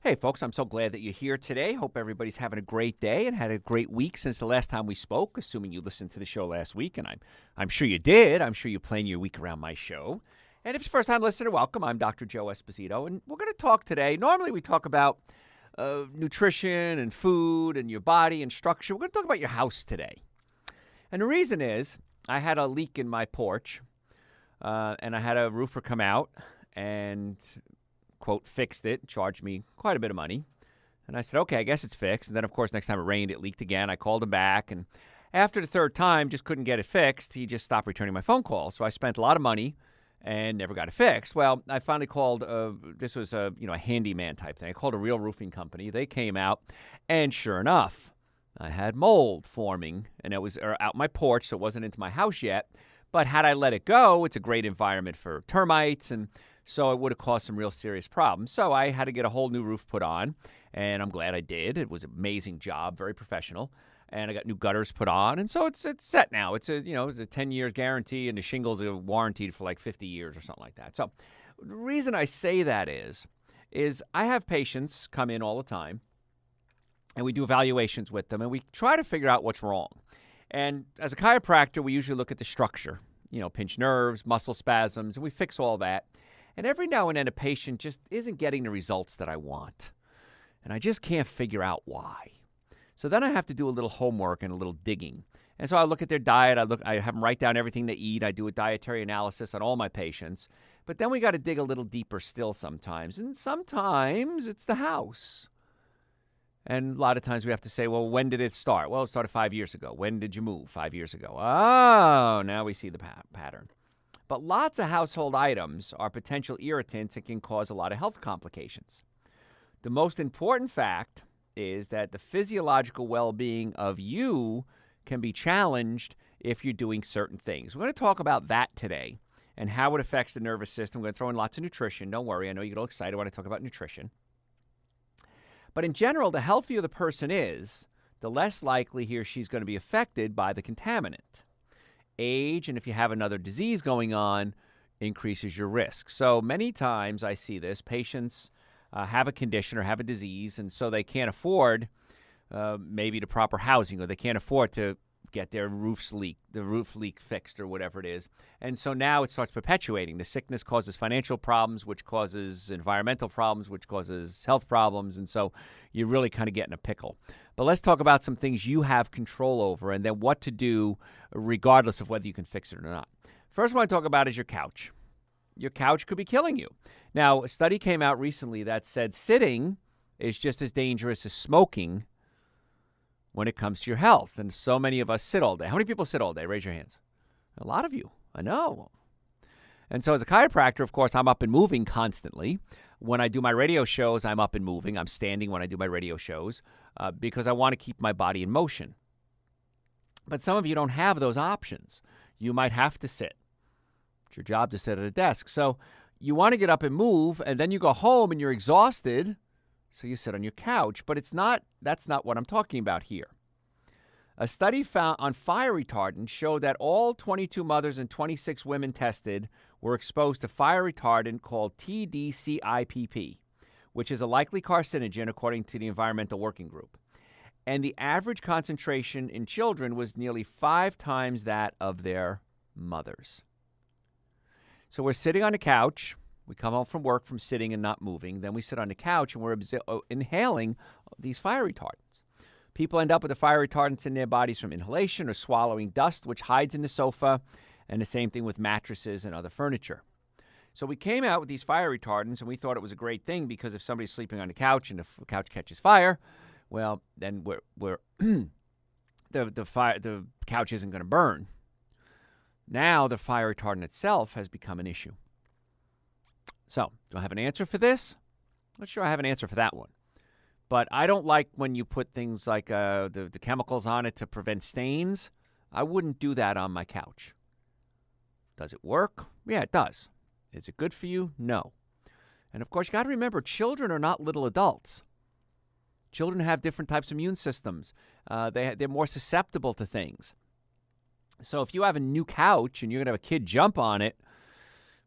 Hey, folks, I'm so glad that you're here today. Hope everybody's having a great day and had a great week since the last time we spoke, assuming you listened to the show last week, and I'm sure you did. I'm sure you planned your week around my show. And if it's your first time listener, welcome. I'm Dr. Joe Esposito, and we're going to talk today. Normally, we talk about nutrition and food and your body and structure. We're going to talk about your house today. And the reason is I had a leak in my porch, and I had a roofer come out and quote, fixed it, charged me quite a bit of money. And I said, okay, I guess it's fixed. And then, of course, next time it rained, it leaked again. I called him back. And after the third time, just couldn't get it fixed. He just stopped returning my phone calls. So I spent a lot of money and never got it fixed. Well, I finally called, this was a handyman type thing. I called a real roofing company. They came out. And sure enough, I had mold forming. And it was out my porch, so it wasn't into my house yet. But had I let it go, it's a great environment for termites, and so it would have caused some real serious problems. So I had to get a whole new roof put on, and I'm glad I did. It was an amazing job, very professional, and I got new gutters put on, and so it's set now. It's a 10-year guarantee, and the shingles are warranted for like 50 years or something like that. So the reason I say that is I have patients come in all the time, and we do evaluations with them, and we try to figure out what's wrong. And as a chiropractor, we usually look at the structure, pinched nerves, muscle spasms, and we fix all that. And every now and then a patient just isn't getting the results that I want. And I just can't figure out why. So then I have to do a little homework and a little digging. And so I look at their diet. I have them write down everything they eat. I do a dietary analysis on all my patients. But then we got to dig a little deeper still sometimes. And sometimes it's the house. And a lot of times we have to say, well, when did it start? Well, it started 5 years ago. When did you move? 5 years ago. Oh, now we see the pattern. But lots of household items are potential irritants and can cause a lot of health complications. The most important fact is that the physiological well-being of you can be challenged if you're doing certain things. We're going to talk about that today and how it affects the nervous system. We're going to throw in lots of nutrition. Don't worry. I know you get all excited when I talk about nutrition. But in general, the healthier the person is, the less likely he or she's going to be affected by the contaminant. Age, and if you have another disease going on, increases your risk. So many times I see this. Patients have a condition or have a disease, and so they can't afford maybe the proper housing, or they can't afford to get the roof leak fixed or whatever it is. And so now it starts perpetuating. The sickness causes financial problems, which causes environmental problems, which causes health problems. And so you really kind of get in a pickle. But let's talk about some things you have control over and then what to do regardless of whether you can fix it or not. First, what I want to talk about is your couch. Your couch could be killing you. Now, a study came out recently that said sitting is just as dangerous as smoking when it comes to your health. And so many of us sit all day. How many people sit all day? Raise your hands. A lot of you. I know. And so as a chiropractor, of course, I'm up and moving constantly. When I do my radio shows, I'm up and moving. I'm standing when I do my radio shows because I want to keep my body in motion. But some of you don't have those options. You might have to sit. It's your job to sit at a desk. So you want to get up and move, and then you go home and you're exhausted. So you sit on your couch, but that's not what I'm talking about here. A study found on fire retardant showed that all 22 mothers and 26 women tested were exposed to fire retardant called TDCIPP, which is a likely carcinogen according to the Environmental Working Group. And the average concentration in children was nearly 5 times that of their mothers. So we're sitting on the couch. We come home from work from sitting and not moving. Then we sit on the couch and we're inhaling these fire retardants. People end up with the fire retardants in their bodies from inhalation or swallowing dust, which hides in the sofa, and the same thing with mattresses and other furniture. So we came out with these fire retardants, and we thought it was a great thing because if somebody's sleeping on the couch and the couch catches fire, well, then the couch isn't going to burn. Now the fire retardant itself has become an issue. So, do I have an answer for this? Not sure I have an answer for that one. But I don't like when you put things like the chemicals on it to prevent stains. I wouldn't do that on my couch. Does it work? Yeah, it does. Is it good for you? No. And of course, you got to remember, children are not little adults. Children have different types of immune systems. They're more susceptible to things. So if you have a new couch and you're going to have a kid jump on it,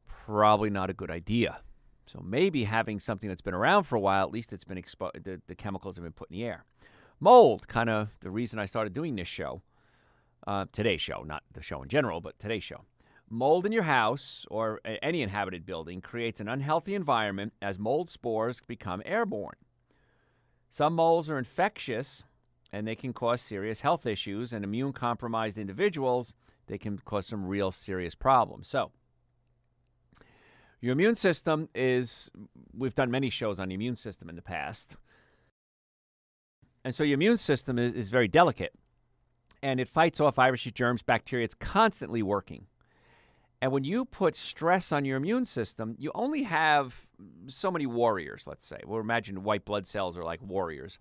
probably not a good idea. So maybe having something that's been around for a while, at least it's been the chemicals have been put in the air. Mold, kind of the reason I started doing this show, today's show, not the show in general, but today's show. Mold in your house or any inhabited building creates an unhealthy environment as mold spores become airborne. Some molds are infectious, and they can cause serious health issues, and immune-compromised individuals, they can cause some real serious problems. So, your immune system we've done many shows on the immune system in the past, and so your immune system is very delicate, and it fights off viruses, germs, bacteria. It's constantly working. And when you put stress on your immune system, you only have so many warriors, let's say. Well, imagine white blood cells are like warriors.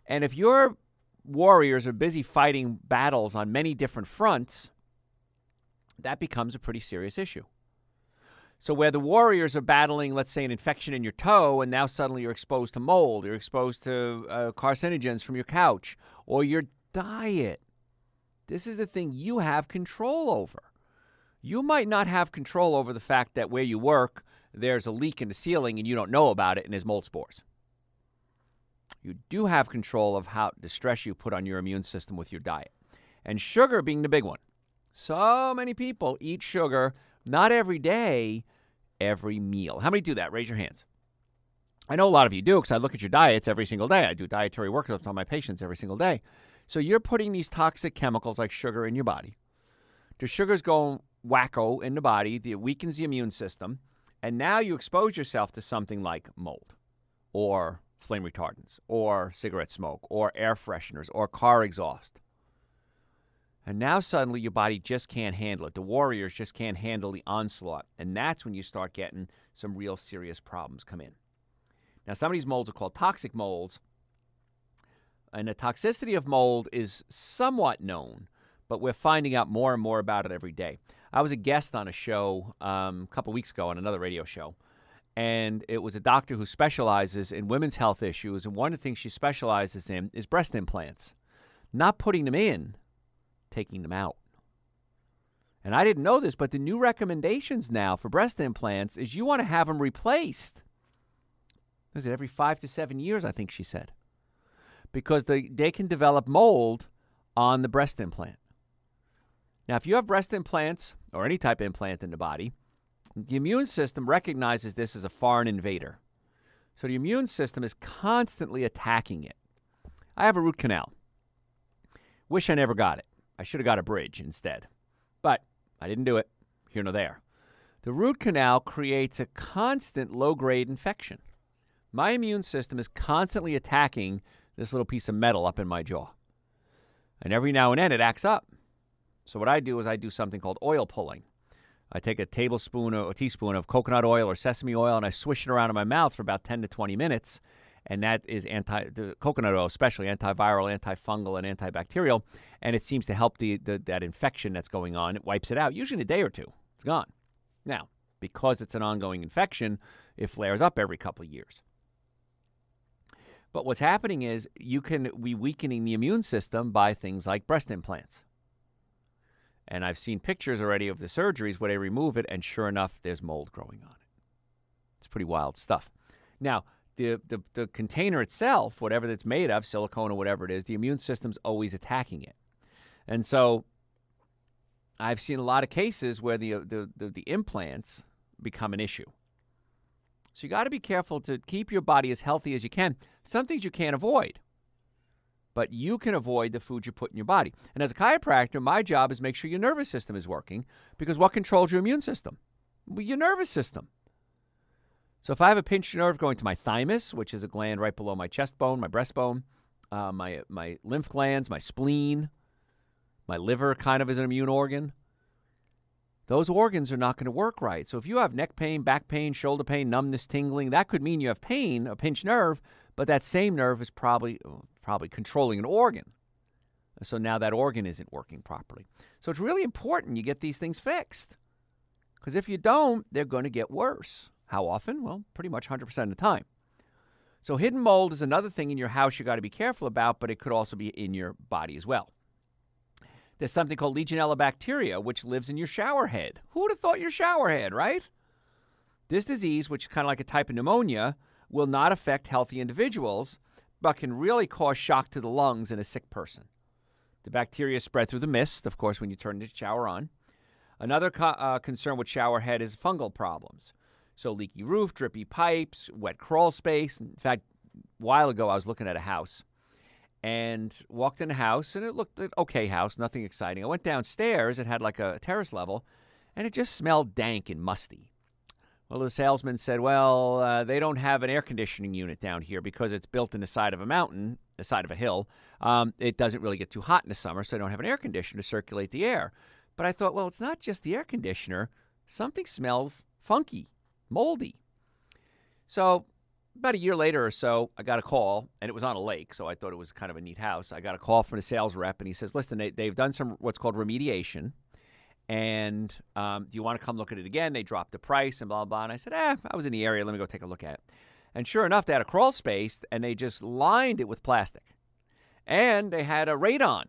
And if your warriors are busy fighting battles on many different fronts, that becomes a pretty serious issue. So where the warriors are battling, let's say, an infection in your toe, and now suddenly you're exposed to mold, you're exposed to carcinogens from your couch, or your diet. This is the thing you have control over. You might not have control over the fact that where you work, there's a leak in the ceiling and you don't know about it and there's mold spores. You do have control of how the stress you put on your immune system with your diet. And sugar being the big one. So many people eat sugar, not every day, every meal. How many do that? Raise your hands. I know a lot of you do because I look at your diets every single day. I do dietary workups on my patients every single day. So you're putting these toxic chemicals like sugar in your body. The sugar's going wacko in the body, it weakens the immune system, and now you expose yourself to something like mold or flame retardants or cigarette smoke or air fresheners or car exhaust. And now suddenly your body just can't handle it. The warriors just can't handle the onslaught, and that's when you start getting some real serious problems come in. Now, some of these molds are called toxic molds, and the toxicity of mold is somewhat known, but we're finding out more and more about it every day. I was a guest on a show a couple weeks ago on another radio show, and it was a doctor who specializes in women's health issues, and one of the things she specializes in is breast implants. Not putting them in, taking them out. And I didn't know this, but the new recommendations now for breast implants is you want to have them replaced. Is it every 5 to 7 years, I think she said. Because they can develop mold on the breast implant. Now, if you have breast implants or any type of implant in the body, the immune system recognizes this as a foreign invader. So the immune system is constantly attacking it. I have a root canal. Wish I never got it. I should have got a bridge instead. But I didn't do it. Here nor there. The root canal creates a constant low-grade infection. My immune system is constantly attacking this little piece of metal up in my jaw. And every now and then it acts up. So what I do is I do something called oil pulling. I take a tablespoon or a teaspoon of coconut oil or sesame oil and I swish it around in my mouth for about 10 to 20 minutes. And that is the coconut oil, especially antiviral, antifungal, and antibacterial. And it seems to help that infection that's going on. It wipes it out, usually in a day or two. It's gone. Now, because it's an ongoing infection, it flares up every couple of years. But what's happening is you can be weakening the immune system by things like breast implants. And I've seen pictures already of the surgeries where they remove it, and sure enough, there's mold growing on it. It's pretty wild stuff. Now, the container itself, whatever it's made of, silicone or whatever it is, the immune system's always attacking it. And so I've seen a lot of cases where the implants become an issue. So you got to be careful to keep your body as healthy as you can. Some things you can't avoid. But you can avoid the food you put in your body. And as a chiropractor, my job is to make sure your nervous system is working, because what controls your immune system? Well, your nervous system. So if I have a pinched nerve going to my thymus, which is a gland right below my chest bone, my breastbone, my lymph glands, my spleen, my liver kind of is an immune organ, those organs are not going to work right. So if you have neck pain, back pain, shoulder pain, numbness, tingling, that could mean you have pain, a pinched nerve, but that same nerve is probably controlling an organ. So now that organ isn't working properly. So it's really important you get these things fixed. Because if you don't, they're going to get worse. How often? Well, pretty much 100% of the time. So hidden mold is another thing in your house you got to be careful about, but it could also be in your body as well. There's something called Legionella bacteria, which lives in your shower head. Who would have thought your shower head, right? This disease, which is kind of like a type of pneumonia, will not affect healthy individuals, but can really cause shock to the lungs in a sick person. The bacteria spread through the mist, of course, when you turn the shower on. Another concern with shower head is fungal problems. So leaky roof, drippy pipes, wet crawl space. In fact, a while ago, I was looking at a house and walked in the house, and it looked an okay house, nothing exciting. I went downstairs. It had like a terrace level, and it just smelled dank and musty. Well, the salesman said, well, they don't have an air conditioning unit down here because it's built in the side of a mountain, the side of a hill. It doesn't really get too hot in the summer, so they don't have an air conditioner to circulate the air. But I thought, well, it's not just the air conditioner. Something smells funky, moldy. So about a year later or so, I got a call, and it was on a lake, so I thought it was kind of a neat house. I got a call from the sales rep, and he says, listen, they've done some what's called remediation, and do you want to come look at it again? They dropped the price and blah, blah. And I said, I was in the area. Let me go take a look at it. And sure enough, they had a crawl space, and they just lined it with plastic. And they had a radon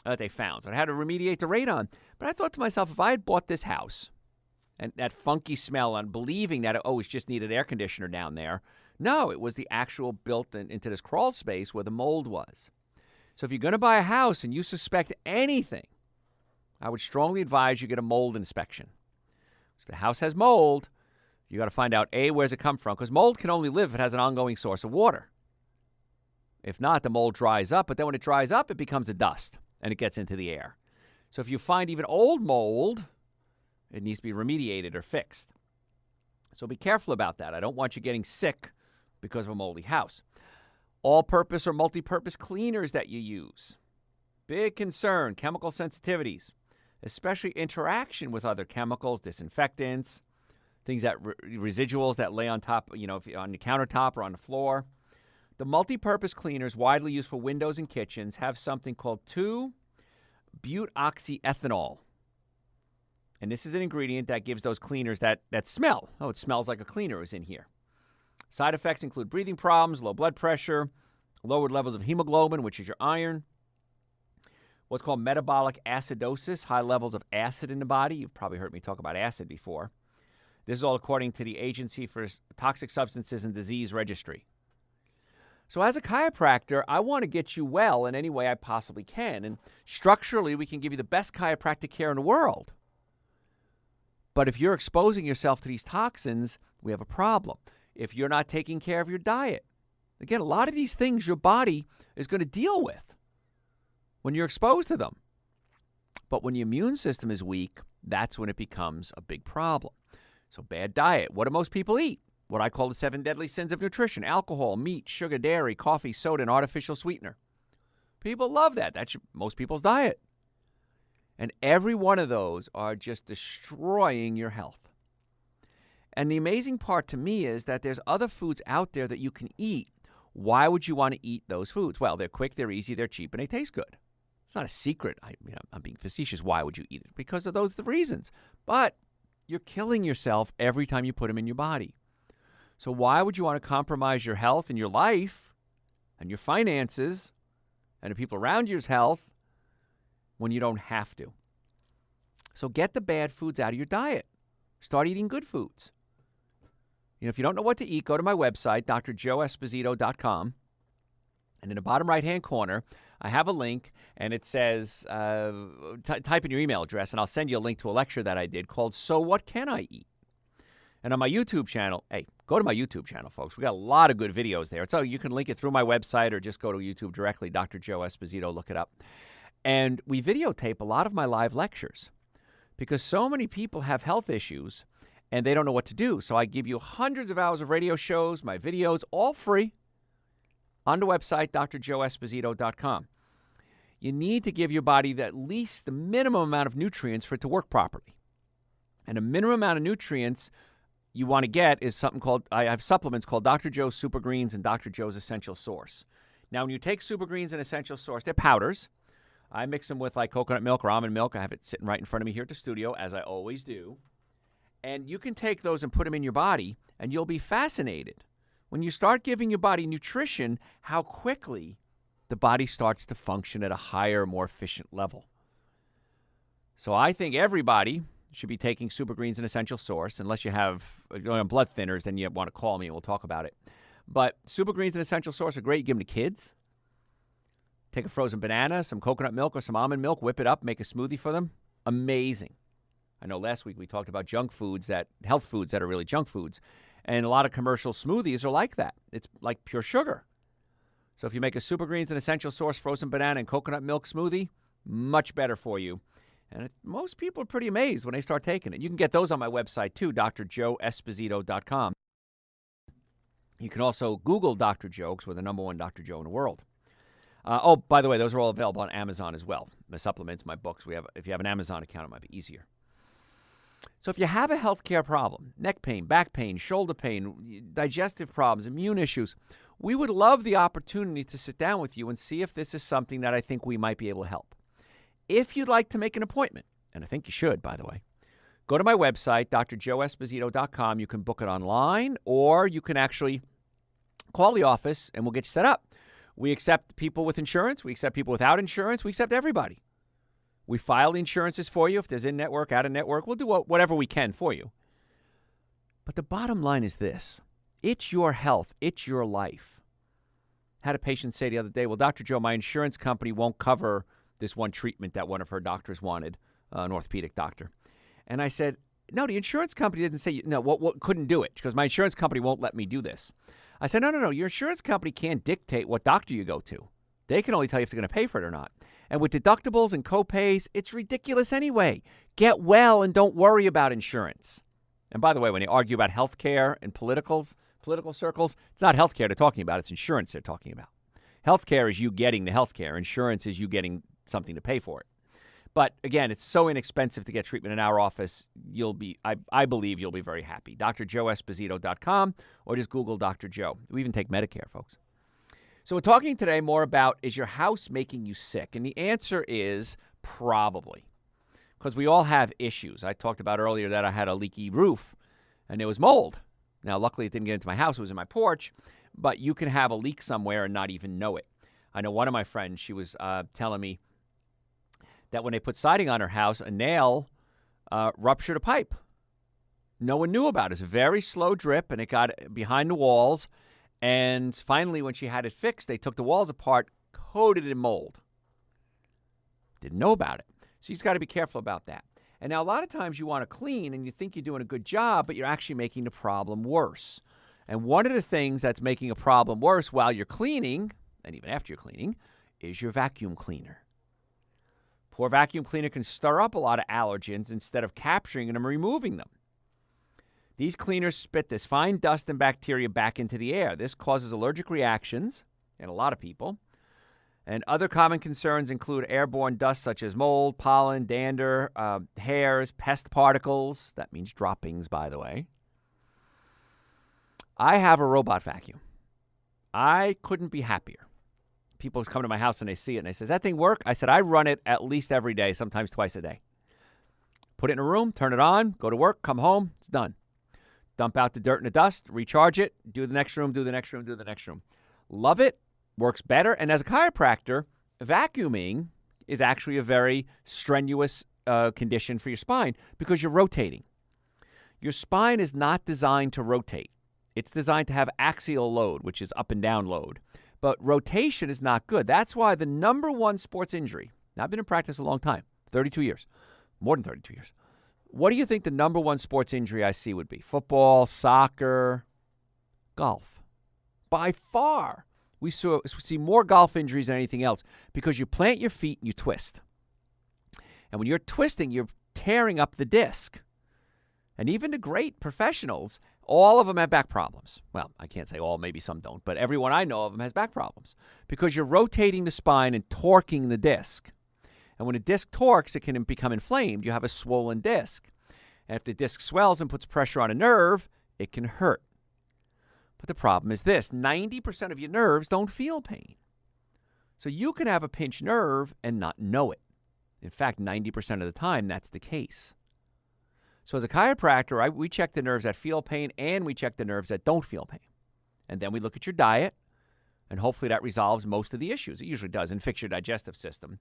that they found. So I had to remediate the radon. But I thought to myself, if I had bought this house and that funky smell and believing that, it just needed air conditioner down there. No, it was the actual built into this crawl space where the mold was. So if you're going to buy a house and you suspect anything, I would strongly advise you get a mold inspection. If the house has mold, you got to find out, A, where's it come from? Because mold can only live if it has an ongoing source of water. If not, the mold dries up. But then when it dries up, it becomes a dust, and it gets into the air. So if you find even old mold, it needs to be remediated or fixed. So be careful about that. I don't want you getting sick because of a moldy house. All-purpose or multi-purpose cleaners that you use. Big concern, chemical sensitivities, especially interaction with other chemicals, disinfectants, things that residuals that lay on top, if you're on the countertop or on the floor. The multi-purpose cleaners widely used for windows and kitchens have something called 2-butoxyethanol. And this is an ingredient that gives those cleaners that smell. Oh, it smells like a cleaner is in here. Side effects include breathing problems, low blood pressure, lowered levels of hemoglobin, which is your iron, what's called metabolic acidosis, high levels of acid in the body. You've probably heard me talk about acid before. This is all according to the Agency for Toxic Substances and Disease Registry. So as a chiropractor, I want to get you well in any way I possibly can. And structurally, we can give you the best chiropractic care in the world. But if you're exposing yourself to these toxins, we have a problem. If you're not taking care of your diet, again, a lot of these things your body is going to deal with when you're exposed to them. But when your immune system is weak, that's when it becomes a big problem. So bad diet. What do most people eat? What I call the 7 deadly sins of nutrition: alcohol, meat, sugar, dairy, coffee, soda, and artificial sweetener. People love that. That's most people's diet. And every one of those are just destroying your health. And the amazing part to me is that there's other foods out there that you can eat. Why would you want to eat those foods? Well, they're quick, they're easy, they're cheap, and they taste good. It's not a secret. I'm being facetious. Why would you eat it? Because of those reasons. But you're killing yourself every time you put them in your body. So why would you want to compromise your health and your life and your finances and the people around you's health when you don't have to? So get the bad foods out of your diet. Start eating good foods. If you don't know what to eat, go to my website, drjoeesposito.com. And in the bottom right-hand corner, I have a link, and it says, type in your email address, and I'll send you a link to a lecture that I did called So What Can I Eat? And on my YouTube channel, hey, go to my YouTube channel, folks. We got a lot of good videos there. So you can link it through my website or just go to YouTube directly, Dr. Joe Esposito, look it up. And we videotape a lot of my live lectures because so many people have health issues and they don't know what to do. So I give you hundreds of hours of radio shows, my videos, all free on the website, drjoeesposito.com. You need to give your body at least the minimum amount of nutrients for it to work properly. And a minimum amount of nutrients you want to get is something called, I have supplements called Dr. Joe's Super Greens and Dr. Joe's Essential Source. Now, when you take Super Greens and Essential Source, they're powders. I mix them with like coconut milk or almond milk. I have it sitting right in front of me here at the studio, as I always do. And you can take those and put them in your body, and you'll be fascinated. When you start giving your body nutrition, how quickly the body starts to function at a higher, more efficient level. So I think everybody should be taking Super Greens and Essential Source. Unless you have blood thinners, then you want to call me and we'll talk about it. But Super Greens and Essential Source are great. You give them to kids. Take a frozen banana, some coconut milk or some almond milk, whip it up, make a smoothie for them. Amazing. I know last week we talked about health foods that are really junk foods. And a lot of commercial smoothies are like that. It's like pure sugar. So if you make a Super Greens and Essential Source frozen banana and coconut milk smoothie, much better for you. And most people are pretty amazed when they start taking it. You can get those on my website too, drjoeesposito.com. You can also Google Dr. Joe, because we're the number one Dr. Joe in the world. By the way, those are all available on Amazon as well. My supplements, my books. If you have an Amazon account, it might be easier. So if you have a healthcare problem, neck pain, back pain, shoulder pain, digestive problems, immune issues, we would love the opportunity to sit down with you and see if this is something that I think we might be able to help. If you'd like to make an appointment, and I think you should, by the way, go to my website, drjoeesposito.com. You can book it online, or you can actually call the office, and we'll get you set up. We accept people with insurance. We accept people without insurance. We accept everybody. We file the insurances for you. If there's in-network, out-of-network, we'll do whatever we can for you. But the bottom line is this. It's your health. It's your life. Had a patient say the other day, well, Dr. Joe, my insurance company won't cover this one treatment that one of her doctors wanted, an orthopedic doctor. And I said, no, the insurance company didn't say, no, what couldn't do it. Because my insurance company won't let me do this. I said, no, your insurance company can't dictate what doctor you go to. They can only tell you if they're going to pay for it or not. And with deductibles and co-pays, it's ridiculous anyway. Get well and don't worry about insurance. And by the way, when they argue about health care in political circles, it's not health care they're talking about. It's insurance they're talking about. Health care is you getting the health care. Insurance is you getting something to pay for it. But again, it's so inexpensive to get treatment in our office. I believe you'll be very happy. drjoeesposito.com or just Google Dr. Joe. We even take Medicare, folks. So we're talking today more about, is your house making you sick? And the answer is probably, because we all have issues. I talked about earlier that I had a leaky roof and there was mold. Now, luckily, it didn't get into my house. It was in my porch. But you can have a leak somewhere and not even know it. I know one of my friends, she was telling me that when they put siding on her house, a nail ruptured a pipe. No one knew about it. It's a very slow drip, and it got behind the walls. And finally, when she had it fixed, they took the walls apart, coated it in mold. Didn't know about it. So you've got to be careful about that. And now a lot of times you want to clean, and you think you're doing a good job, but you're actually making the problem worse. And one of the things that's making a problem worse while you're cleaning, and even after you're cleaning, is your vacuum cleaner. Poor vacuum cleaner can stir up a lot of allergens instead of capturing them and removing them. These cleaners spit this fine dust and bacteria back into the air. This causes allergic reactions in a lot of people. And other common concerns include airborne dust such as mold, pollen, dander, hairs, pest particles. That means droppings, by the way. I have a robot vacuum. I couldn't be happier. People come to my house and they see it and they say, does that thing work? I said, I run it at least every day, sometimes twice a day. Put it in a room, turn it on, go to work, come home, it's done. Dump out the dirt and the dust, recharge it, do the next room, do the next room, do the next room. Love it, works better. And as a chiropractor, vacuuming is actually a very strenuous condition for your spine because you're rotating. Your spine is not designed to rotate. It's designed to have axial load, which is up and down load. But rotation is not good. That's why the number one sports injury, now I've been in practice a long time, 32 years, more than 32 years. What do you think the number one sports injury I see would be? Football, soccer, golf. By far, we see more golf injuries than anything else because you plant your feet and you twist. And when you're twisting, you're tearing up the disc. And even the great professionals, all of them have back problems. Well, I can't say all, maybe some don't, but everyone I know of them has back problems because you're rotating the spine and torquing the disc. And when a disc torques, it can become inflamed. You have a swollen disc. And if the disc swells and puts pressure on a nerve, it can hurt. But the problem is this, 90% of your nerves don't feel pain. So you can have a pinched nerve and not know it. In fact, 90% of the time, that's the case. So as a chiropractor, we check the nerves that feel pain and we check the nerves that don't feel pain. And then we look at your diet, and hopefully that resolves most of the issues. It usually does, and fix your digestive system.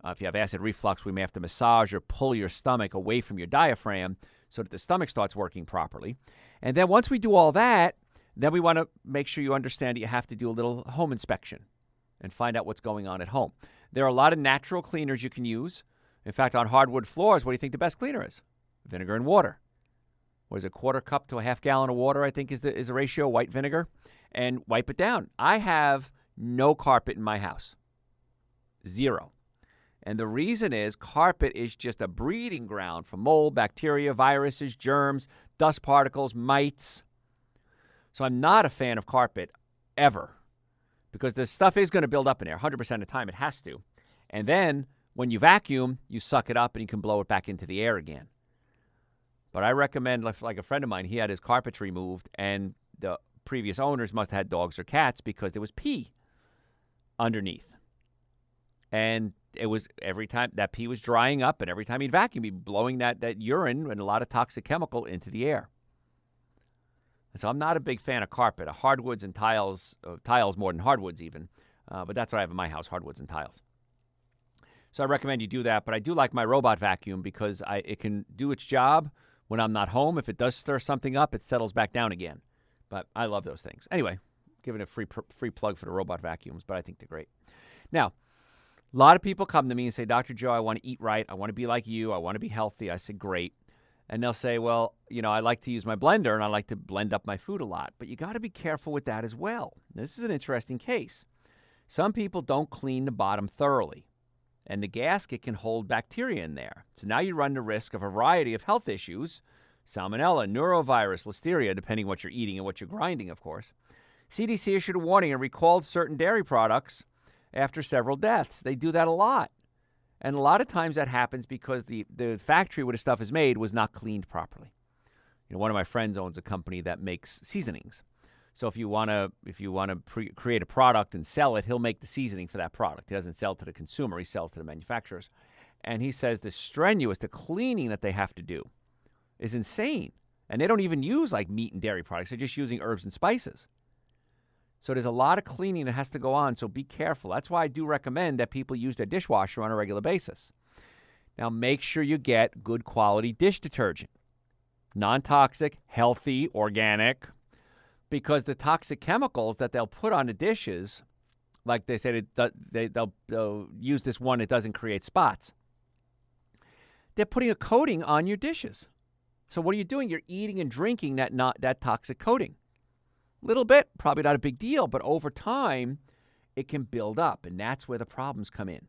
If you have acid reflux, we may have to massage or pull your stomach away from your diaphragm so that the stomach starts working properly. And then once we do all that, then we want to make sure you understand that you have to do a little home inspection and find out what's going on at home. There are a lot of natural cleaners you can use. In fact, on hardwood floors, what do you think the best cleaner is? Vinegar and water. What is it, a quarter cup to a half gallon of water, I think is the ratio, white vinegar, and wipe it down. I have no carpet in my house. Zero. And the reason is carpet is just a breeding ground for mold, bacteria, viruses, germs, dust particles, mites. So I'm not a fan of carpet ever because the stuff is going to build up in there 100% of the time. It has to. And then when you vacuum, you suck it up and you can blow it back into the air again. But I recommend, like a friend of mine, he had his carpets removed and the previous owners must have had dogs or cats because there was pee underneath. And it was every time that pee was drying up and every time he'd vacuum, he'd be blowing that urine and a lot of toxic chemical into the air. So I'm not a big fan of carpet. Hardwoods and tiles more than hardwoods even. But that's what I have in my house, hardwoods and tiles. So I recommend you do that. But I do like my robot vacuum because it can do its job when I'm not home. If it does stir something up, it settles back down again. But I love those things. Anyway, giving a free plug for the robot vacuums, but I think they're great. Now, a lot of people come to me and say, Dr. Joe, I want to eat right. I want to be like you. I want to be healthy. I say, great. And they'll say, well, I like to use my blender and I like to blend up my food a lot. But you got to be careful with that as well. This is an interesting case. Some people don't clean the bottom thoroughly, and the gasket can hold bacteria in there. So now you run the risk of a variety of health issues, salmonella, neurovirus, listeria, depending what you're eating and what you're grinding, of course. CDC issued a warning and recalled certain dairy products after several deaths. They do that a lot. And a lot of times that happens because the factory where the stuff is made was not cleaned properly. One of my friends owns a company that makes seasonings. So if you want to create a product and sell it, he'll make the seasoning for that product. He doesn't sell to the consumer. He sells to the manufacturers. And he says the cleaning that they have to do is insane. And they don't even use like meat and dairy products. They're just using herbs and spices. So there's a lot of cleaning that has to go on, so be careful. That's why I do recommend that people use their dishwasher on a regular basis. Now, make sure you get good quality dish detergent. Non-toxic, healthy, organic, because the toxic chemicals that they'll put on the dishes, like they said, they'll use this one that doesn't create spots. They're putting a coating on your dishes. So what are you doing? You're eating and drinking that toxic coating. Little bit, probably not a big deal, but over time, it can build up, and that's where the problems come in.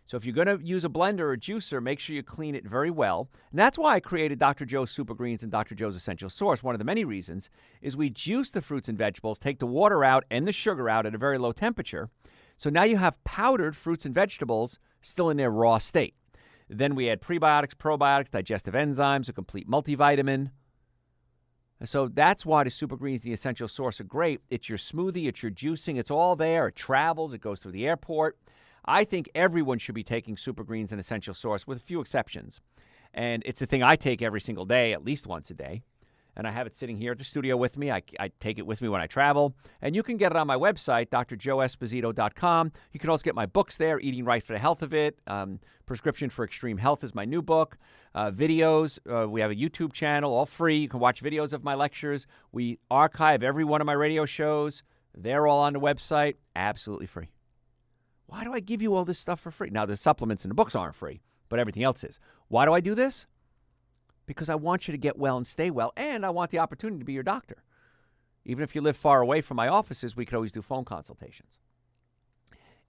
So if you're going to use a blender or a juicer, make sure you clean it very well. And that's why I created Dr. Joe's Super Greens and Dr. Joe's Essential Source. One of the many reasons is we juice the fruits and vegetables, take the water out and the sugar out at a very low temperature. So now you have powdered fruits and vegetables still in their raw state. Then we add prebiotics, probiotics, digestive enzymes, a complete multivitamin. So that's why the Super Greens, the Essential Source, are great. It's your smoothie, it's your juicing, it's all there. It travels, it goes through the airport. I think everyone should be taking Super Greens and Essential Source with a few exceptions. And it's the thing I take every single day, at least once a day. And I have it sitting here at the studio with me. I take it with me when I travel. And you can get it on my website, drjoeesposito.com. You can also get my books there, Eating Right for the Health of It. Prescription for Extreme Health is my new book. Videos, we have a YouTube channel, all free. You can watch videos of my lectures. We archive every one of my radio shows. They're all on the website, absolutely free. Why do I give you all this stuff for free? Now, the supplements and the books aren't free, but everything else is. Why do I do this? Because I want you to get well and stay well, and I want the opportunity to be your doctor. Even if you live far away from my offices, we could always do phone consultations.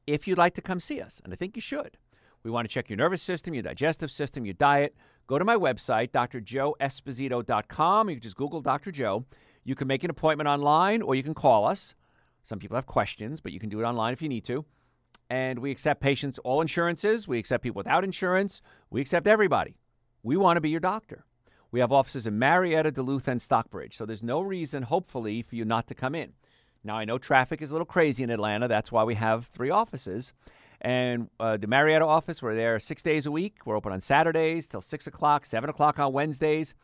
If you'd like to come see us, and I think you should, we want to check your nervous system, your digestive system, your diet. Go to my website, drjoeesposito.com. You can just Google Dr. Joe. You can make an appointment online, or you can call us. Some people have questions, but you can do it online if you need to. And we accept patients, all insurances. We accept people without insurance. We accept everybody. We want to be your doctor. We have offices in Marietta, Duluth, and Stockbridge. So there's no reason, hopefully, for you not to come in. Now, I know traffic is a little crazy in Atlanta. That's why we have 3 offices. And the Marietta office, we're there 6 days a week. We're open on Saturdays till 6 o'clock, 7 o'clock on Wednesdays.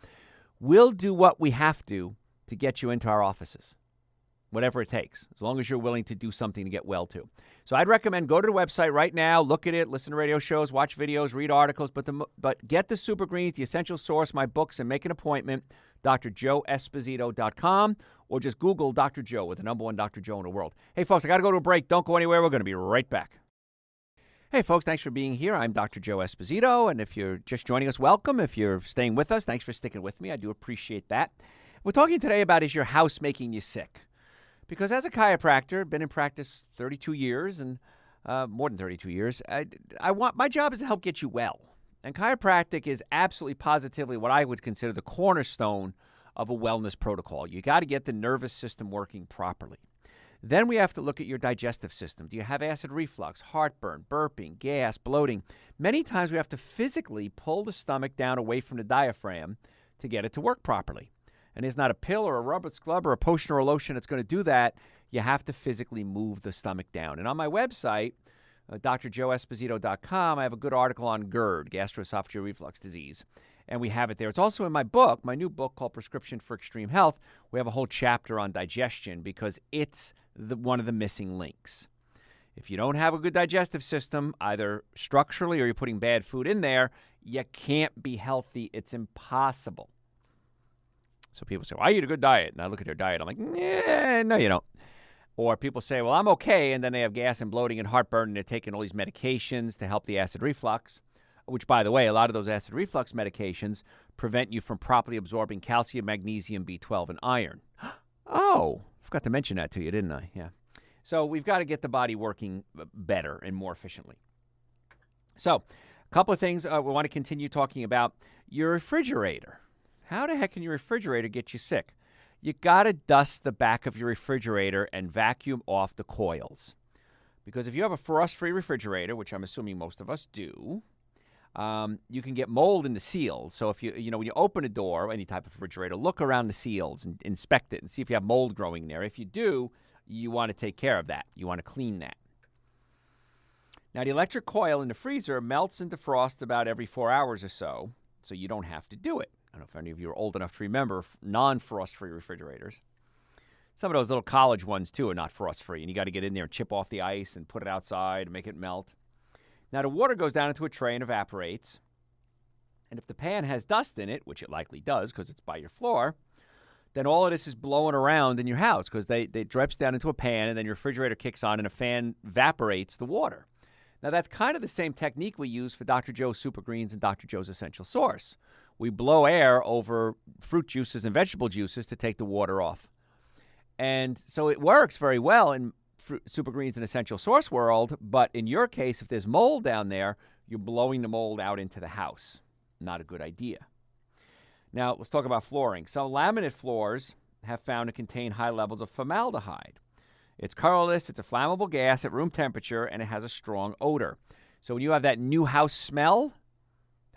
We'll do what we have to get you into our offices. whatever it takes, as long as you're willing to do something to get well too. So I'd recommend go to the website right now, look at it, listen to radio shows, watch videos, read articles, but get the Super Greens, the Essential Source, my books, and make an appointment, drjoeesposito.com, or just Google Dr. Joe with the number one Dr. Joe in the world. Hey, folks, I got to go to a break. Don't go anywhere. We're going to be right back. Hey, folks, thanks for being here. I'm Dr. Joe Esposito, and if you're just joining us, welcome. If you're staying with us, thanks for sticking with me. I do appreciate that. We're talking today about, is your house making you sick? Because as a chiropractor, been in practice 32 years and more than 32 years, my job is to help get you well. And chiropractic is absolutely positively what I would consider the cornerstone of a wellness protocol. You got to get the nervous system working properly. Then we have to look at your digestive system. Do you have acid reflux, heartburn, burping, gas, bloating? Many times we have to physically pull the stomach down away from the diaphragm to get it to work properly. And there's not a pill or a rubber scrub or a potion or a lotion that's going to do that. You have to physically move the stomach down. And on my website, drjoeesposito.com, I have a good article on GERD, gastroesophageal reflux disease. And we have it there. It's also in my book, my new book called Prescription for Extreme Health. We have a whole chapter on digestion because it's one of the missing links. If you don't have a good digestive system, either structurally or you're putting bad food in there, you can't be healthy. It's impossible. So people say, well, I eat a good diet. And I look at their diet. I'm like, no, you don't. Or people say, well, I'm okay. And then they have gas and bloating and heartburn, and they're taking all these medications to help the acid reflux, which, by the way, a lot of those acid reflux medications prevent you from properly absorbing calcium, magnesium, B12, and iron. Oh, I forgot to mention that to you, didn't I? Yeah. So we've got to get the body working better and more efficiently. So a couple of things we want to continue talking about. Your refrigerator. How the heck can your refrigerator get you sick? You got to dust the back of your refrigerator and vacuum off the coils. Because if you have a frost-free refrigerator, which I'm assuming most of us do, you can get mold in the seals. So if when you open a door, any type of refrigerator, look around the seals and inspect it and see if you have mold growing there. If you do, you want to take care of that. You want to clean that. Now, the electric coil in the freezer melts into frost about every 4 hours or so you don't have to do it. I don't know if any of you are old enough to remember non-frost-free refrigerators. Some of those little college ones, too, are not frost-free, and you got to get in there and chip off the ice and put it outside and make it melt. Now, the water goes down into a tray and evaporates, and if the pan has dust in it, which it likely does because it's by your floor, then all of this is blowing around in your house because they drips down into a pan, and then your refrigerator kicks on, and a fan evaporates the water. Now, that's kind of the same technique we use for Dr. Joe's Super Greens and Dr. Joe's Essential Source. We blow air over fruit juices and vegetable juices to take the water off. And so it works very well in Super Greens and Essential Source world, but in your case, if there's mold down there, you're blowing the mold out into the house. Not a good idea. Now, let's talk about flooring. Some laminate floors have found to contain high levels of formaldehyde. It's colorless, it's a flammable gas at room temperature, and it has a strong odor. So when you have that new house smell,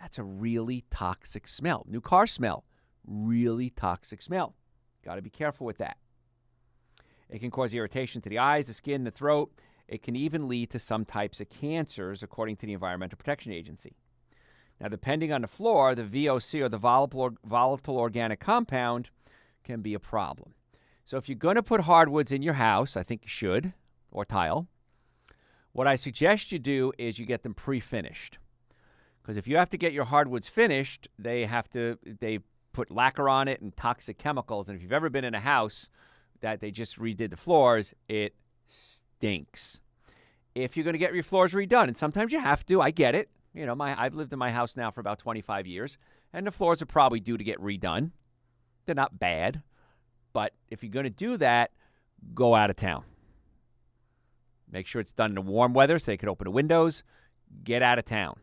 that's a really toxic smell. New car smell, really toxic smell. Got to be careful with that. It can cause irritation to the eyes, the skin, the throat. It can even lead to some types of cancers, according to the Environmental Protection Agency. Now, depending on the floor, the VOC, or the volatile organic compound, can be a problem. So if you're going to put hardwoods in your house, I think you should, or tile, what I suggest you do is you get them pre-finished. Because if you have to get your hardwoods finished, they put lacquer on it and toxic chemicals. And if you've ever been in a house that they just redid the floors, it stinks. If you're going to get your floors redone, and sometimes you have to, I get it. I've lived in my house now for about 25 years, and the floors are probably due to get redone. They're not bad. But if you're going to do that, go out of town. Make sure it's done in the warm weather so they can open the windows. Get out of town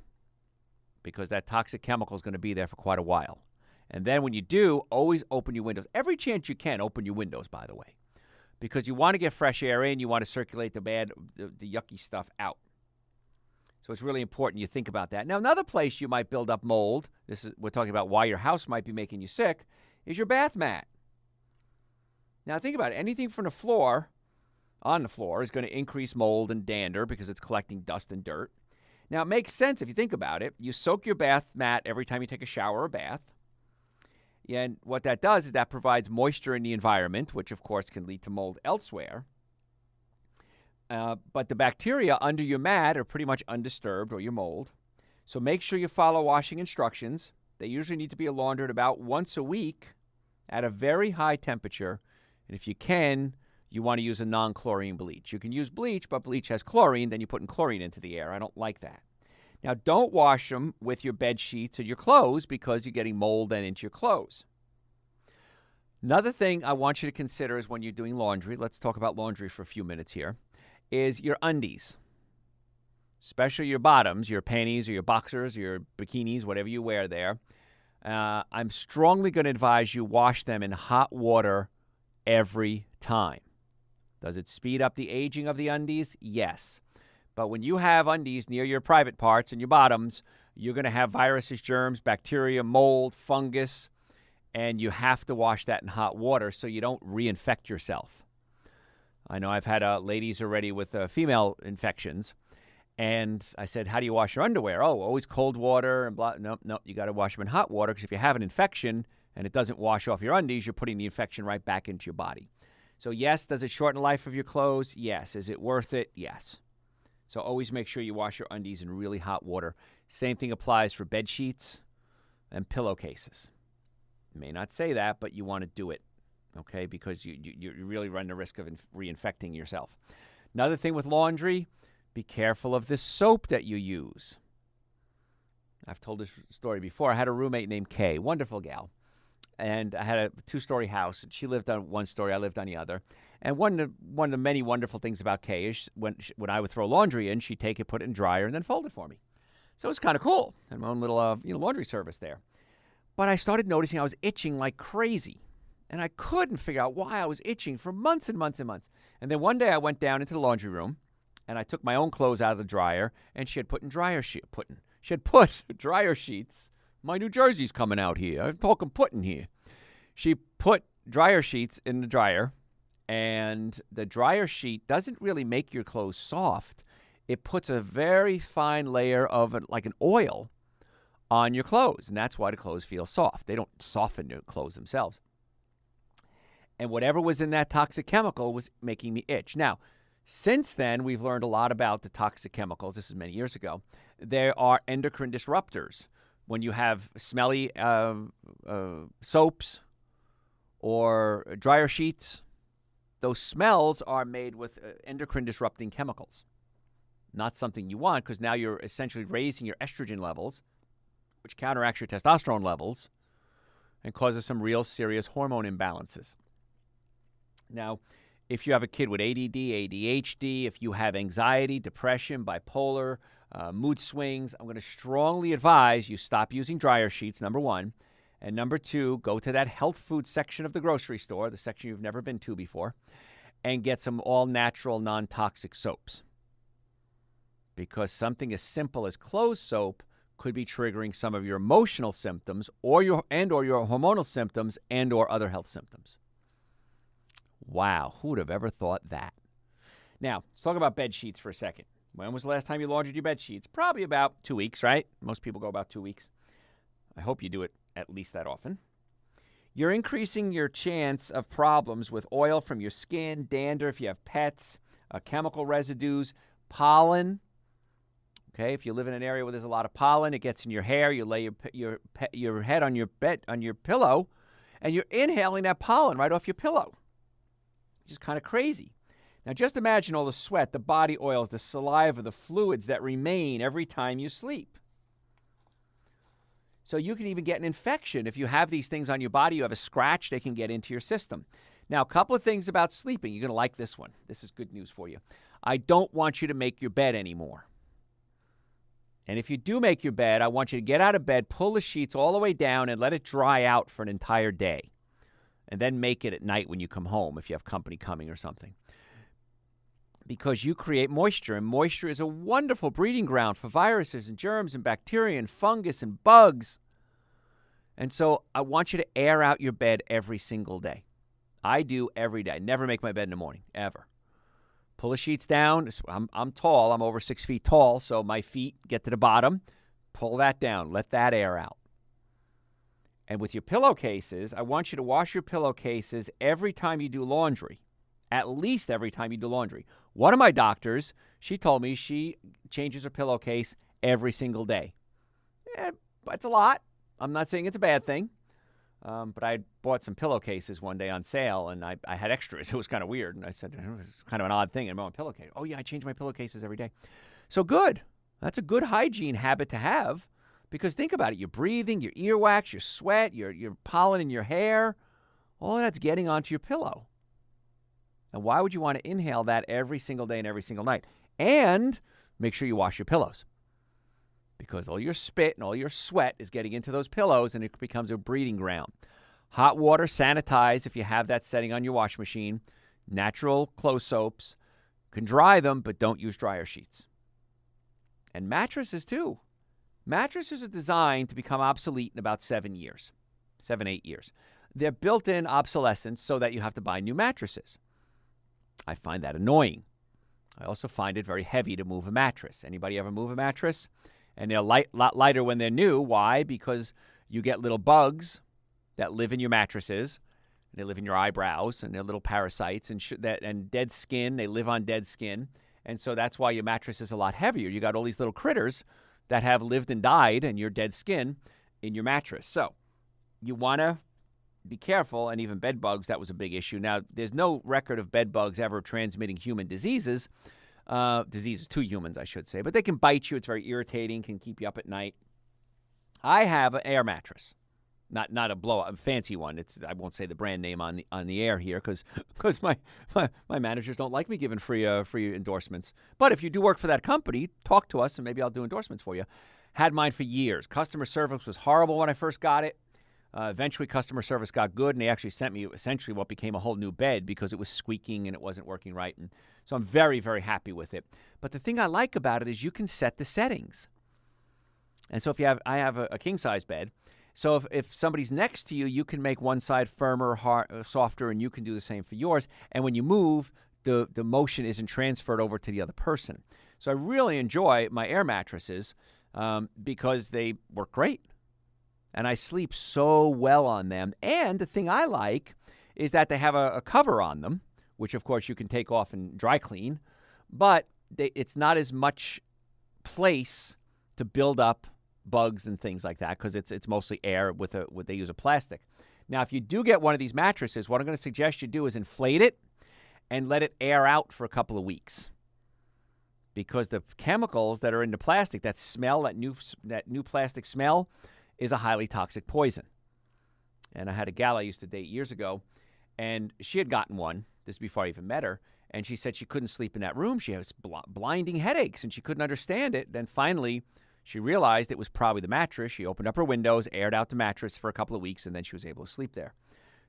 because that toxic chemical is going to be there for quite a while. And then when you do, always open your windows. Every chance you can, open your windows, by the way, because you want to get fresh air in. You want to circulate the yucky stuff out. So it's really important you think about that. Now, another place you might build up mold, we're talking about why your house might be making you sick, is your bath mat. Now, think about it. Anything from the floor, on the floor, is going to increase mold and dander because it's collecting dust and dirt. Now, it makes sense if you think about it. You soak your bath mat every time you take a shower or bath. And what that does is that provides moisture in the environment, which, of course, can lead to mold elsewhere. But the bacteria under your mat are pretty much undisturbed, or your mold. So make sure you follow washing instructions. They usually need to be laundered about once a week at a very high temperature. And if you can, you want to use a non-chlorine bleach. You can use bleach, but bleach has chlorine. Then you're putting chlorine into the air. I don't like that. Now, don't wash them with your bed sheets or your clothes because you're getting mold then into your clothes. Another thing I want you to consider is when you're doing laundry, let's talk about laundry for a few minutes here, is your undies, especially your bottoms, your panties or your boxers, your bikinis, whatever you wear there. I'm strongly going to advise you wash them in hot water every time. Does it speed up the aging of the undies? Yes. But when you have undies near your private parts and your bottoms, you're going to have viruses, germs, bacteria, mold, fungus, and you have to wash that in hot water so you don't reinfect yourself. I know I've had ladies already with female infections, and I said, how do you wash your underwear? Oh, always cold water and blah. No, you got to wash them in hot water because if you have an infection and it doesn't wash off your undies, you're putting the infection right back into your body. So yes, does it shorten the life of your clothes? Yes. Is it worth it? Yes. So always make sure you wash your undies in really hot water. Same thing applies for bed sheets and pillowcases. You may not say that, but you want to do it, okay, because you really run the risk of reinfecting yourself. Another thing with laundry, be careful of the soap that you use. I've told this story before. I had a roommate named Kay, wonderful gal. And I had a 2-story house, and she lived on one story, I lived on the other. And one of the many wonderful things about Kay is when I would throw laundry in, she'd take it, put it in dryer, and then fold it for me. So it was kind of cool. I had my own little laundry service there. But I started noticing I was itching like crazy. And I couldn't figure out why I was itching for months and months and months. And then one day I went down into the laundry room, and I took my own clothes out of the dryer, and she had put dryer sheets. My New Jersey's coming out here. I'm talking putting here. She put dryer sheets in the dryer, and the dryer sheet doesn't really make your clothes soft. It puts a very fine layer of like an oil on your clothes, and that's why the clothes feel soft. They don't soften your clothes themselves. And whatever was in that toxic chemical was making me itch. Now, since then, we've learned a lot about the toxic chemicals. This is many years ago. There are endocrine disruptors. When you have smelly soaps or dryer sheets, those smells are made with endocrine disrupting chemicals. Not something you want, because now you're essentially raising your estrogen levels, which counteracts your testosterone levels and causes some real serious hormone imbalances. Now, if you have a kid with ADD, ADHD, if you have anxiety, depression, bipolar, mood swings, I'm going to strongly advise you stop using dryer sheets, number one. And number two, go to that health food section of the grocery store, the section you've never been to before, and get some all-natural, non-toxic soaps. Because something as simple as clothes soap could be triggering some of your emotional symptoms or your hormonal symptoms and or other health symptoms. Wow, who would have ever thought that? Now, let's talk about bed sheets for a second. When was the last time you laundered your bed sheets? Probably about 2 weeks, right? Most people go about 2 weeks. I hope you do it at least that often. You're increasing your chance of problems with oil from your skin, dander if you have pets, chemical residues, pollen. Okay, if you live in an area where there's a lot of pollen, it gets in your hair. You lay your head on your pillow, and you're inhaling that pollen right off your pillow. Which is kind of crazy. Now, just imagine all the sweat, the body oils, the saliva, the fluids that remain every time you sleep. So you can even get an infection. If you have these things on your body, you have a scratch, they can get into your system. Now, a couple of things about sleeping. You're going to like this one. This is good news for you. I don't want you to make your bed anymore. And if you do make your bed, I want you to get out of bed, pull the sheets all the way down, and let it dry out for an entire day. And then make it at night when you come home if you have company coming or something. Because you create moisture, and moisture is a wonderful breeding ground for viruses and germs and bacteria and fungus and bugs. And so I want you to air out your bed every single day. I do every day. I never make my bed in the morning, ever. Pull the sheets down. I'm tall. I'm over 6 feet tall, so my feet get to the bottom. Pull that down. Let that air out. And with your pillowcases, I want you to wash your pillowcases every time you do laundry, at least every time you do laundry. One of my doctors, she told me she changes her pillowcase every single day. It's a lot. I'm not saying it's a bad thing. But I bought some pillowcases one day on sale, and I had extras. It was kind of weird. And I said, it's kind of an odd thing. I'm on a pillowcase. Oh, yeah, I change my pillowcases every day. So good. That's a good hygiene habit to have, because think about it. You're breathing, your earwax, your sweat, your pollen in your hair. All of that's getting onto your pillow. And why would you want to inhale that every single day and every single night? And make sure you wash your pillows, because all your spit and all your sweat is getting into those pillows, and it becomes a breeding ground. Hot water, sanitize if you have that setting on your wash machine. Natural clothes soaps. Can dry them, but don't use dryer sheets. And mattresses, too. Mattresses are designed to become obsolete in about 7 years, 8 years. They're built-in obsolescence so that you have to buy new mattresses. I find that annoying. I also find it very heavy to move a mattress. Anybody ever move a mattress? And they're lot lighter when they're new. Why? Because you get little bugs that live in your mattresses. They live in your eyebrows, and they're little parasites and dead skin. They live on dead skin. And so that's why your mattress is a lot heavier. You got all these little critters that have lived and died in your dead skin in your mattress. So you want to be careful, and even bed bugs, that was a big issue. Now, there's no record of bed bugs ever transmitting human diseases. Diseases to humans, I should say. But they can bite you. It's very irritating, can keep you up at night. I have an air mattress. Not a blow-up, a fancy one. I won't say the brand name on the air here because my managers don't like me giving free endorsements. But if you do work for that company, talk to us and maybe I'll do endorsements for you. Had mine for years. Customer service was horrible when I first got it. Eventually, customer service got good, and they actually sent me essentially what became a whole new bed because it was squeaking and it wasn't working right. And so I'm very, very happy with it. But the thing I like about it is you can set the settings. And so I have a king-size bed. So if somebody's next to you, you can make one side firmer, softer, and you can do the same for yours. And when you move, the motion isn't transferred over to the other person. So I really enjoy my air mattresses because they work great. And I sleep so well on them. And the thing I like is that they have a cover on them, which, of course, you can take off and dry clean. But it's not as much place to build up bugs and things like that because it's mostly air they use a plastic. Now, if you do get one of these mattresses, what I'm going to suggest you do is inflate it and let it air out for a couple of weeks. Because the chemicals that are in the plastic, that smell, that new plastic smell, is a highly toxic poison. And I had a gal I used to date years ago, and she had gotten one. This is before I even met her. And she said she couldn't sleep in that room. She has blinding headaches, and she couldn't understand it. Then finally, she realized it was probably the mattress. She opened up her windows, aired out the mattress for a couple of weeks, and then she was able to sleep there.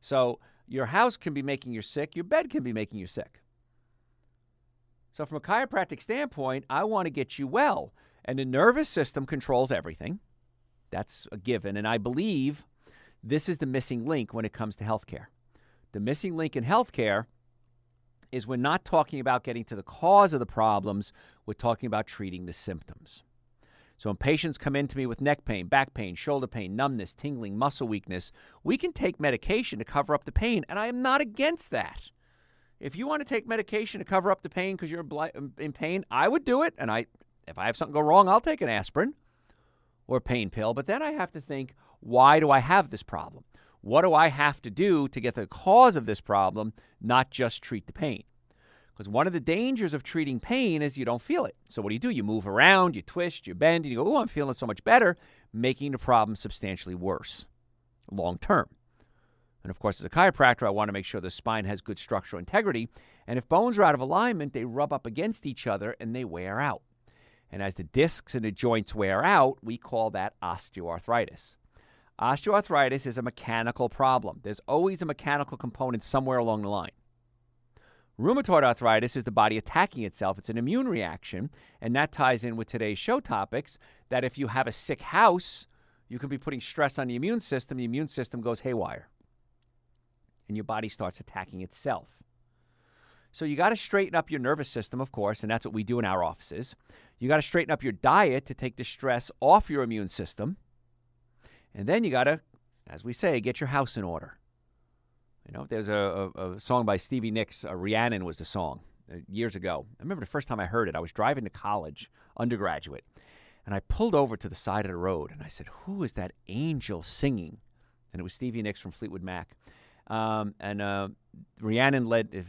So your house can be making you sick. Your bed can be making you sick. So from a chiropractic standpoint, I want to get you well. And the nervous system controls everything. That's a given. And I believe this is the missing link when it comes to healthcare. The missing link in healthcare is we're not talking about getting to the cause of the problems. We're talking about treating the symptoms. So when patients come in to me with neck pain, back pain, shoulder pain, numbness, tingling, muscle weakness, we can take medication to cover up the pain, and I am not against that. If you want to take medication to cover up the pain because you're in pain, I would do it, and if I have something go wrong, I'll take an aspirin or a pain pill, but then I have to think, why do I have this problem? What do I have to do to get the cause of this problem, not just treat the pain? Because one of the dangers of treating pain is you don't feel it. So what do? You move around, you twist, you bend, and you go, oh, I'm feeling so much better, making the problem substantially worse long term. And of course, as a chiropractor, I want to make sure the spine has good structural integrity. And if bones are out of alignment, they rub up against each other and they wear out. And as the discs and the joints wear out, we call that osteoarthritis. Osteoarthritis is a mechanical problem. There's always a mechanical component somewhere along the line. Rheumatoid arthritis is the body attacking itself. It's an immune reaction, and that ties in with today's show topics, that if you have a sick house, you can be putting stress on the immune system goes haywire, and your body starts attacking itself. So you got to straighten up your nervous system, of course, and that's what we do in our offices. You got to straighten up your diet to take the stress off your immune system. And then you got to as we say, get your house in order. You know, there's a song by Stevie Nicks, Rhiannon was the song, years ago. I remember the first time I heard it. I was driving to college, undergraduate, and I pulled over to the side of the road, and I said, who is that angel singing? And it was Stevie Nicks from Fleetwood Mac. Rhiannon led, if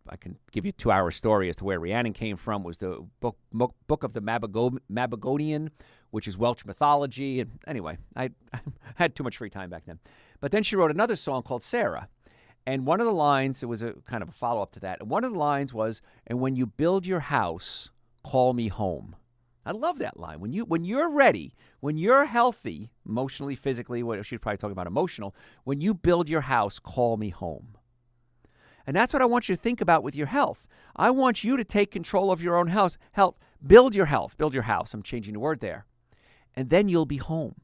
I can give you a 2-hour story as to where Rhiannon came from, was the book of the Mabinogion, which is Welsh mythology. And anyway, I had too much free time back then. But then she wrote another song called Sarah. And one of the lines, it was a kind of a follow-up to that, and one of the lines was, and when you build your house, call me home. I love that line. When you're ready, when you're healthy, emotionally, physically, she's probably talking about emotional, when you build your house, call me home. And that's what I want you to think about with your health. I want you to take control of your own health. Build your health, build your house. I'm changing the word there. And then you'll be home,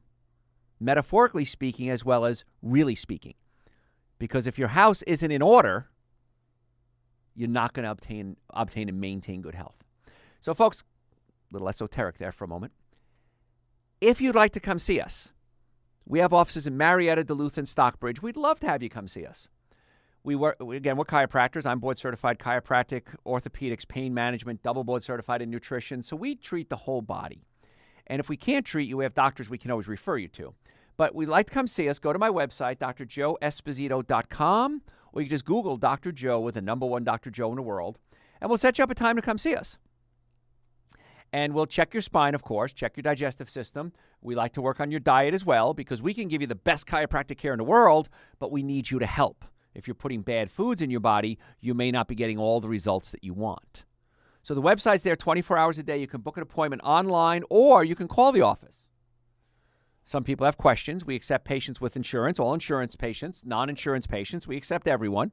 metaphorically speaking as well as really speaking. Because if your house isn't in order, you're not going to obtain and maintain good health. So, folks, a little esoteric there for a moment. If you'd like to come see us, we have offices in Marietta, Duluth, and Stockbridge. We'd love to have you come see us. We're chiropractors. I'm board-certified chiropractic, orthopedics, pain management, double board-certified in nutrition. So we treat the whole body. And if we can't treat you, we have doctors we can always refer you to. But we'd like to come see us. Go to my website, drjoeesposito.com, or you can just Google Dr. Joe with the number one Dr. Joe in the world, and we'll set you up a time to come see us. And we'll check your spine, of course, check your digestive system. We like to work on your diet as well because we can give you the best chiropractic care in the world, but we need you to help. If you're putting bad foods in your body, you may not be getting all the results that you want. So the website's there 24 hours a day. You can book an appointment online, or you can call the office. Some people have questions. We accept patients with insurance, all insurance patients, non-insurance patients. We accept everyone,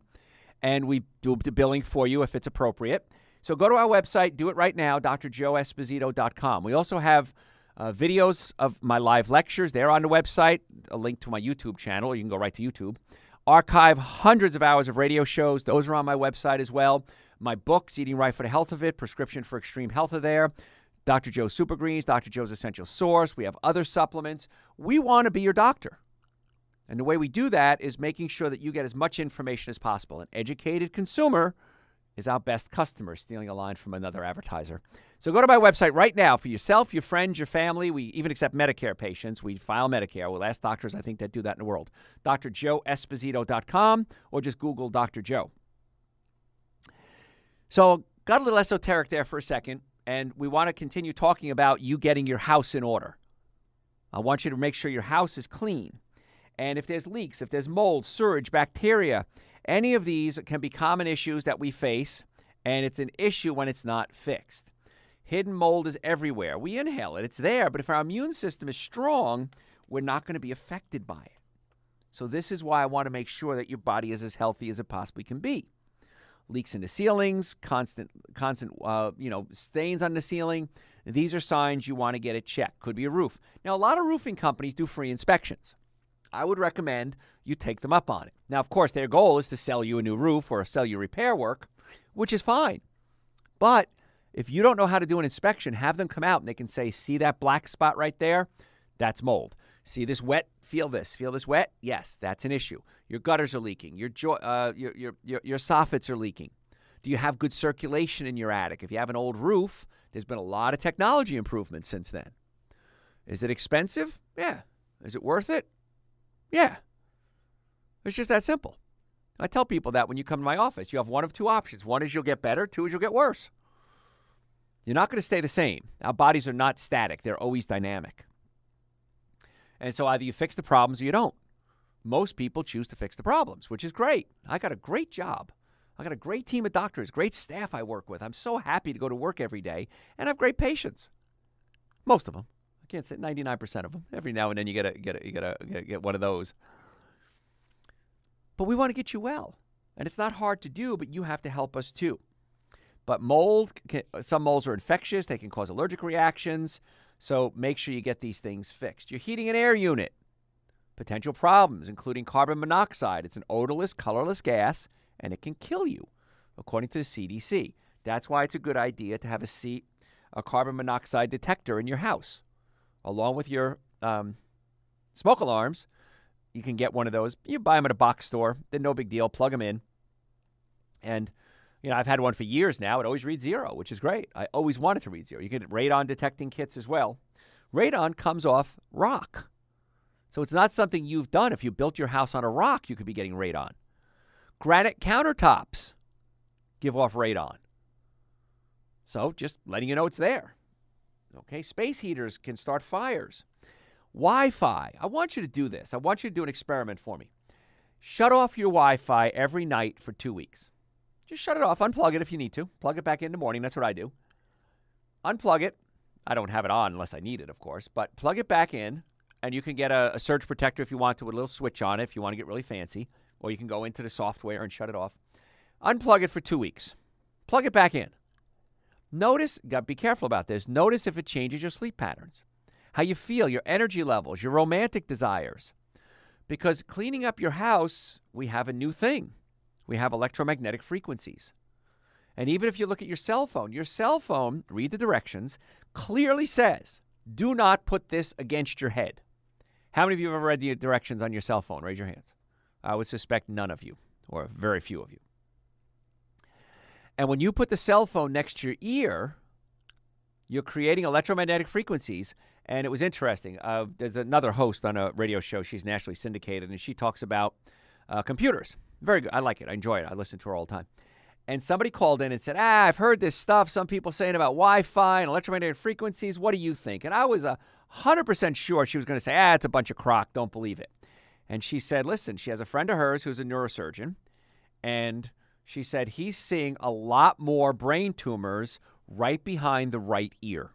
and we do the billing for you if it's appropriate. So go to our website, do it right now, drjoeesposito.com. We also have videos of my live lectures. They're on the website, a link to my YouTube channel. You can go right to YouTube. Archive hundreds of hours of radio shows. Those are on my website as well. My books, Eating Right for the Health of It, Prescription for Extreme Health are there. Dr. Joe's Super Greens, Dr. Joe's Essential Source. We have other supplements. We want to be your doctor. And the way we do that is making sure that you get as much information as possible. An educated consumer is our best customer, stealing a line from another advertiser. So go to my website right now for yourself, your friends, your family. We even accept Medicare patients. We file Medicare. We'll ask doctors, I think, that do that in the world. drjoeesposito.com, or just Google Dr. Joe. So got a little esoteric there for a second, and we want to continue talking about you getting your house in order. I want you to make sure your house is clean. And if there's leaks, if there's mold, sewage, bacteria, any of these can be common issues that we face, and it's an issue when it's not fixed. Hidden mold is everywhere. We inhale it. It's there, but if our immune system is strong, we're not going to be affected by it. So this is why I want to make sure that your body is as healthy as it possibly can be. Leaks in the ceilings, constant stains on the ceiling. These are signs you want to get it checked. Could be a roof. Now, a lot of roofing companies do free inspections. I would recommend you take them up on it. Now, of course, their goal is to sell you a new roof or sell you repair work, which is fine. But if you don't know how to do an inspection, have them come out and they can say, see that black spot right there? That's mold. See this wet? Feel this. Feel this wet? Yes, that's an issue. Your gutters are leaking. Your soffits are leaking. Do you have good circulation in your attic? If you have an old roof, there's been a lot of technology improvements since then. Is it expensive? Yeah. Is it worth it? Yeah. It's just that simple. I tell people that when you come to my office, you have one of two options. One is you'll get better. Two is you'll get worse. You're not going to stay the same. Our bodies are not static. They're always dynamic. And so either you fix the problems or you don't. Most people choose to fix the problems, which is great. I got a great job. I got a great team of doctors, great staff I work with. I'm so happy to go to work every day, and I have great patients. Most of them. I can't say 99% of them. Every now and then you get one of those. But we want to get you well. And it's not hard to do, but you have to help us too. But some molds are infectious. They can cause allergic reactions. So make sure you get these things fixed. Your heating and air unit. Potential problems, including carbon monoxide. It's an odorless, colorless gas, and it can kill you, according to the CDC. That's why it's a good idea to have a carbon monoxide detector in your house. Along with your smoke alarms, you can get one of those. You buy them at a box store. They're no big deal. Plug them in. And, I've had one for years now. It always reads 0, which is great. I always wanted to read 0. You get radon detecting kits as well. Radon comes off rock. So it's not something you've done. If you built your house on a rock, you could be getting radon. Granite countertops give off radon. So just letting you know it's there. Okay, space heaters can start fires. Wi-Fi. I want you to do this. I want you to do an experiment for me. Shut off your Wi-Fi every night for 2 weeks. Just shut it off. Unplug it if you need to. Plug it back in the morning. That's what I do. Unplug it. I don't have it on unless I need it, of course. But plug it back in, and you can get a surge protector if you want to with a little switch on it if you want to get really fancy. Or you can go into the software and shut it off. Unplug it for 2 weeks. Plug it back in. Notice, be careful about this. Notice if it changes your sleep patterns, how you feel, your energy levels, your romantic desires. Because cleaning up your house, we have a new thing. We have electromagnetic frequencies. And even if you look at your cell phone, read the directions, clearly says, do not put this against your head. How many of you have ever read the directions on your cell phone? Raise your hands. I would suspect none of you, or very few of you. And when you put the cell phone next to your ear, you're creating electromagnetic frequencies. And it was interesting. There's another host on a radio show. She's nationally syndicated, and she talks about computers. Very good. I like it. I enjoy it. I listen to her all the time. And somebody called in and said, I've heard this stuff. Some people saying about Wi-Fi and electromagnetic frequencies. What do you think? And I was 100% sure she was going to say, it's a bunch of crock. Don't believe it. And she said, listen, she has a friend of hers who's a neurosurgeon, and she said he's seeing a lot more brain tumors right behind the right ear.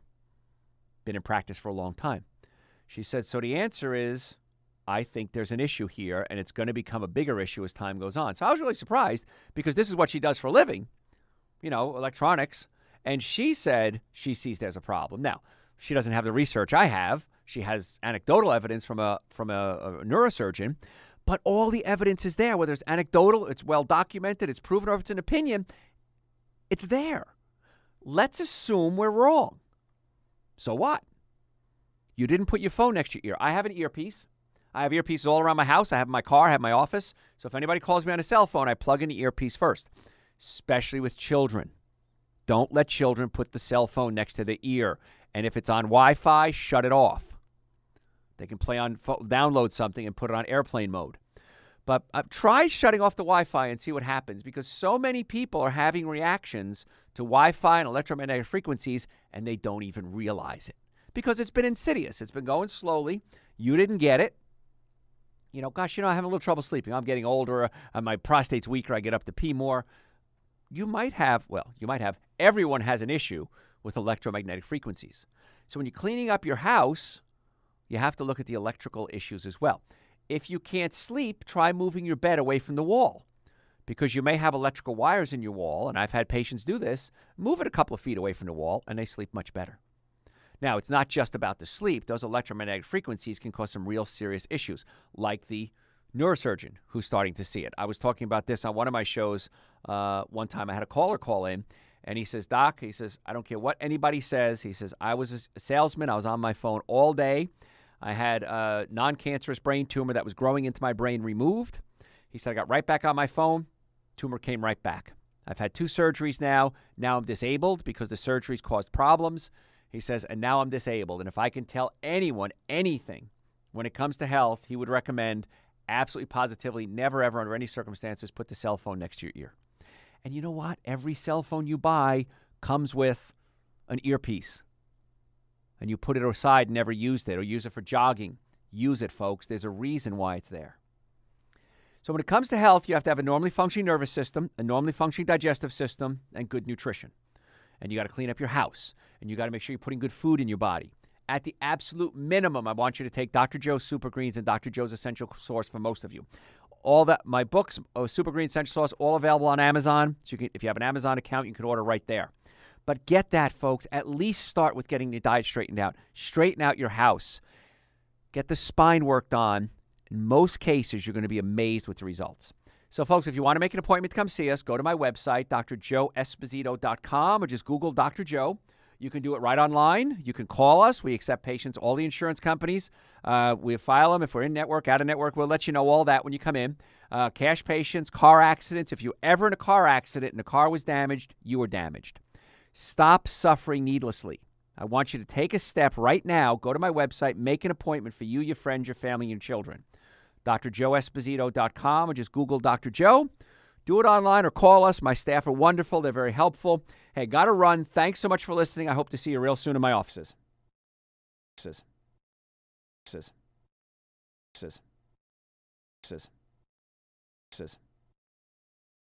Been in practice for a long time. She said, so the answer is, I think there's an issue here, and it's going to become a bigger issue as time goes on. So I was really surprised because this is what she does for a living, electronics. And she said she sees there's a problem. Now, she doesn't have the research I have. She has anecdotal evidence from a neurosurgeon, but all the evidence is there. Whether it's anecdotal, it's well documented, it's proven, or if it's an opinion, it's there. Let's assume we're wrong. So what? You didn't put your phone next to your ear. I have an earpiece. I have earpieces all around my house. I have my car. I have my office. So if anybody calls me on a cell phone, I plug in the earpiece first, especially with children. Don't let children put the cell phone next to the ear. And if it's on Wi-Fi, shut it off. They can download something and put it on airplane mode. But try shutting off the Wi-Fi and see what happens, because so many people are having reactions to Wi-Fi and electromagnetic frequencies, and they don't even realize it because it's been insidious. It's been going slowly. You didn't get it. I'm having a little trouble sleeping. I'm getting older. My prostate's weaker. I get up to pee more. You might have. Everyone has an issue with electromagnetic frequencies. So when you're cleaning up your house, you have to look at the electrical issues as well. If you can't sleep, try moving your bed away from the wall, because you may have electrical wires in your wall, and I've had patients do this. Move it a couple of feet away from the wall, and they sleep much better. Now, it's not just about the sleep. Those electromagnetic frequencies can cause some real serious issues, like the neurosurgeon who's starting to see it. I was talking about this on one of my shows. One time I had a caller call in, and he says, Doc, I don't care what anybody says. He says, I was a salesman. I was on my phone all day. I had a non-cancerous brain tumor that was growing into my brain removed. He said, I got right back on my phone. Tumor came right back. I've had 2 surgeries now. Now I'm disabled because the surgeries caused problems. He says, and now I'm disabled. And if I can tell anyone anything when it comes to health, he would recommend absolutely positively never, ever, under any circumstances, put the cell phone next to your ear. And you know what? Every cell phone you buy comes with an earpiece. And you put it aside and never used it, or use it for jogging. Use it, folks. There's a reason why it's there. So when it comes to health, you have to have a normally functioning nervous system, a normally functioning digestive system, and good nutrition. And you got to clean up your house. And you got to make sure you're putting good food in your body. At the absolute minimum, I want you to take Dr. Joe's Super Greens and Dr. Joe's Essential Source for most of you. All that, my books, Super Green Essential Source, all available on Amazon. So you can, if you have an Amazon account, you can order right there. But get that, folks. At least start with getting your diet straightened out. Straighten out your house. Get the spine worked on. In most cases, you're going to be amazed with the results. So, folks, if you want to make an appointment to come see us, go to my website, drjoeesposito.com, or just Google Dr. Joe. You can do it right online. You can call us. We accept patients, all the insurance companies. We file them. If we're in network, out of network, we'll let you know all that when you come in. Cash patients, car accidents. If you're ever in a car accident and the car was damaged, you were damaged. Stop suffering needlessly. I want you to take a step right now. Go to my website. Make an appointment for you, your friends, your family, and your children. drjoeesposito.com, or just Google Dr. Joe. Do it online or call us. My staff are wonderful. They're very helpful. Hey, got to run. Thanks so much for listening. I hope to see you real soon in my offices. Offices.